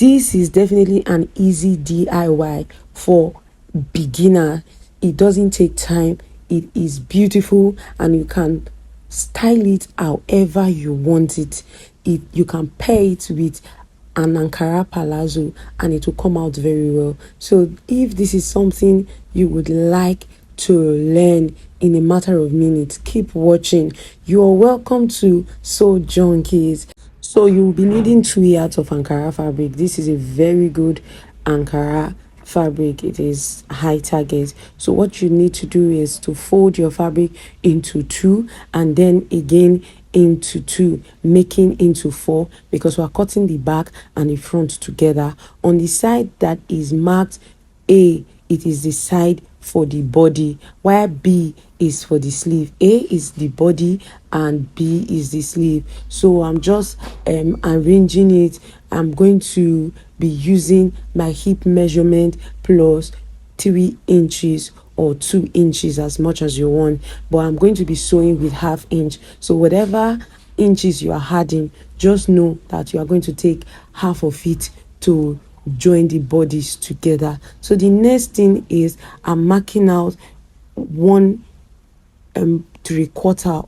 This is definitely an easy DIY for beginner. It doesn't take time. It is beautiful, and you can style it however you want it. You can pair it with an Ankara palazzo and it will come out very well. So if this is something you would like to learn in a matter of minutes, keep watching. You are welcome to Sew Junkies. So you'll be needing 2 yards of Ankara fabric. This is a very good Ankara fabric. It is high target. So what you need to do is to fold your fabric into 2 and then again into 2, making into 4, because we're cutting the back and the front together. On the side that is marked A, it is the side for the body, while B is for the sleeve. A is the body and B is the sleeve. So I'm just arranging it. I'm going to be using my hip measurement plus 3 inches or 2 inches, as much as you want, but I'm going to be sewing with 1/2 inch. So whatever inches you are adding, just know that you are going to take half of it to join the bodies together. So the next thing is I'm marking out 1/3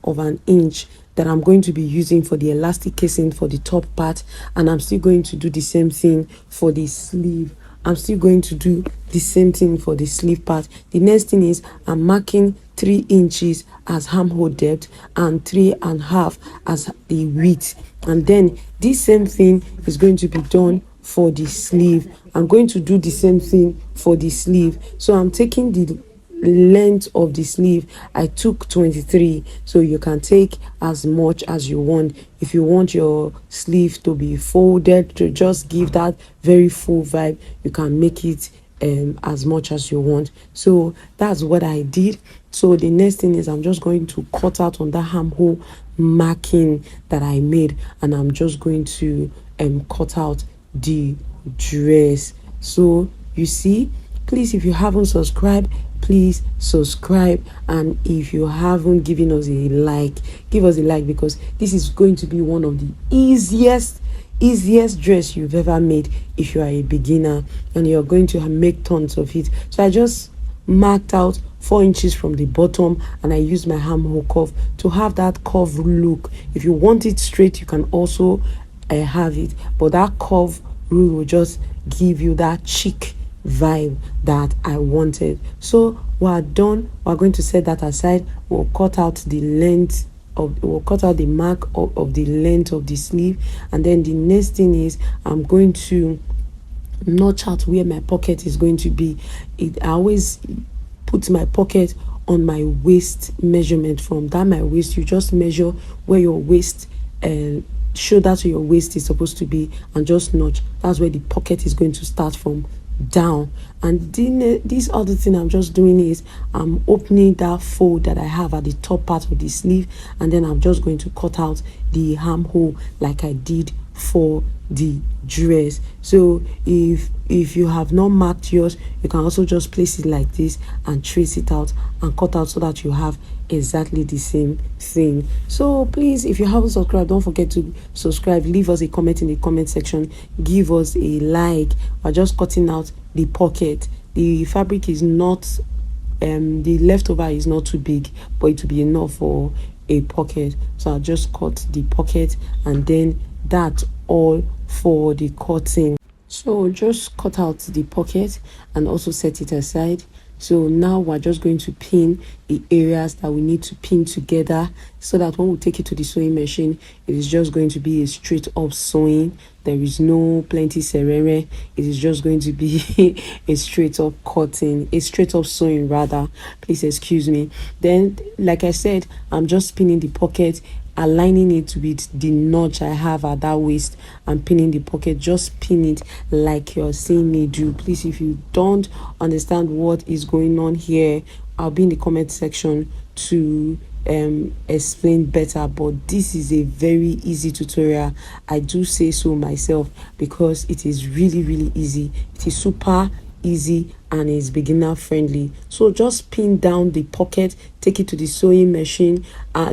of an inch that I'm going to be using for the elastic casing for the top part, and I'm still going to do the same thing for the sleeve. I'm still going to do the same thing for the sleeve part. The next thing is I'm marking 3 inches as armhole depth and 3.5 as the width, and then this same thing is going to be done for the sleeve. I'm going to do the same thing for the sleeve. So I'm taking the length of the sleeve. I took 23, so you can take as much as you want. If you want your sleeve to be folded to just give that very full vibe, you can make it as much as you want. So that's what I did. So the next thing is I'm just going to cut out on that armhole marking that I made, and I'm just going to cut out the dress. So you see, please, if you haven't subscribed, please subscribe, and if you haven't given us a like, give us a like, because this is going to be one of the easiest dress you've ever made if you are a beginner and you're going to make tons of it. So I just marked out 4 inches from the bottom, and I used my armhole curve to have that curve look. If you want it straight, you can also have it, but that curve rule will just give you that chic vibe that I wanted. So we're done. We're going to set that aside. We'll cut out the length of, we'll cut out the mark of the length of the sleeve, and then the next thing is I'm going to notch out where my pocket is going to be. I always put my pocket on my waist measurement. From that my waist, you just measure where your waist shoulder to your waist is supposed to be, and just notch. That's where the pocket is going to start from, down. And then this other thing I'm just doing is I'm opening that fold that I have at the top part of the sleeve, and then I'm just going to cut out the armhole like I did for the dress. So if you have not marked yours, you can also just place it like this and trace it out and cut out so that you have exactly the same thing. So please, if you haven't subscribed, don't forget to subscribe. Leave us a comment in the comment section, give us a like. We're just cutting out the pocket. The fabric is not the leftover is not too big, but it will be enough for a pocket. So I'll just cut the pocket, and then that's all for the cutting. So just cut out the pocket and also set it aside. So now we're just going to pin the areas that we need to pin together, so that when we take it to the sewing machine, it is just going to be a straight up sewing. There is no plenty serere. It is just going to be a straight up cutting, a straight up sewing rather. Please excuse me. Then, like I said, I'm just pinning the pocket, aligning it with the notch I have at that waist, and pinning the pocket. Just pin it like you're seeing me do. Please, if you don't understand what is going on here, I'll be in the comment section to explain better, but this is a very easy tutorial. I do say so myself, because it is really easy. It is super easy and is beginner friendly. So just pin down the pocket, take it to the sewing machine,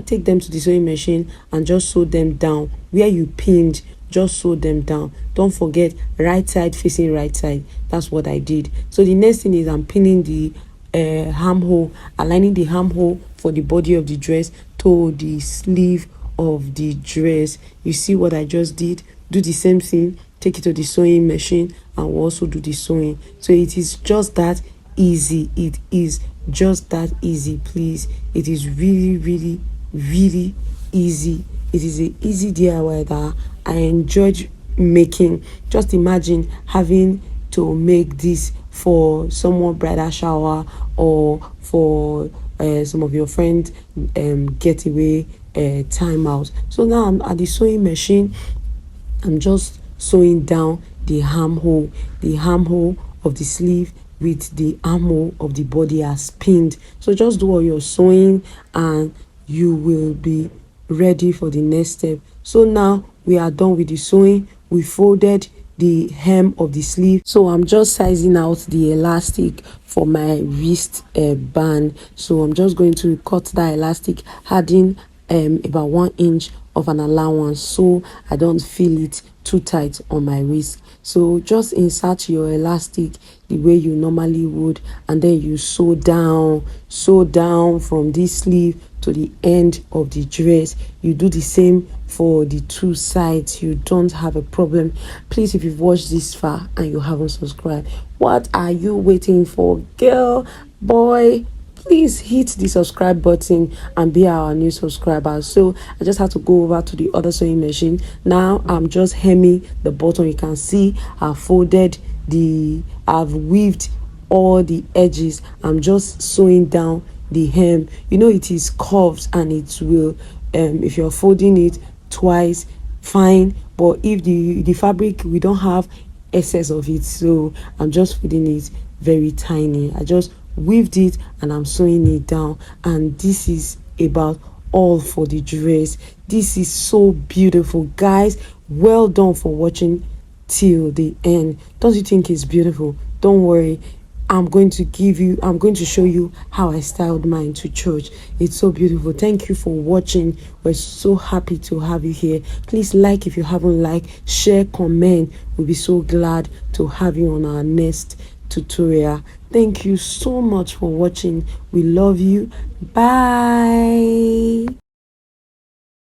take them to the sewing machine, and just sew them down where you pinned. just sew them down. Don't forget, right side facing right side. That's what I did. So the next thing is I'm pinning the armhole, aligning the armhole for the body of the dress to the sleeve of the dress. You see what I just did? Do the same thing, take it to the sewing machine, and we'll also do the sewing. So it is just that easy. It is just that easy, please. It is really, really, really easy. It is an easy DIY that I enjoyed making. Just imagine having to make this for someone bridal shower, or for some of your friends getaway time out. So now I'm at the sewing machine. I'm just sewing down the armhole of the sleeve with the armhole of the body as pinned. So just do all your sewing and you will be ready for the next step. So now we are done with the sewing. We folded the hem of the sleeve, so I'm just sizing out the elastic for my wrist band. So I'm just going to cut that elastic, adding about 1 inch of an allowance so I don't feel it too tight on my wrist. So just insert your elastic the way you normally would, and then you sew down from this sleeve to the end of the dress. You do the same for the two sides. You don't have a problem. Please, if you've watched this far and you haven't subscribed, what are you waiting for, girl, boy? Please hit the subscribe button and be our new subscriber. So I just have to go over to the other sewing machine. Now I'm just hemming the bottom. You can see I've weaved all the edges. I'm just sewing down the hem. You know, it is curved and it will if you're folding it twice, fine, but if the fabric, we don't have excess of it, so I'm just feeding it very tiny. I just weaved it and I'm sewing it down, and this is about all for the dress. This is so beautiful, guys. Well done for watching till the end. Don't you think it's beautiful? Don't worry, I'm going to show you how I styled mine to church. It's so beautiful. Thank you for watching. We're so happy to have you here. Please like if you haven't liked, share, comment. We'll be so glad to have you on our next tutorial. Thank you so much for watching. We love you. Bye.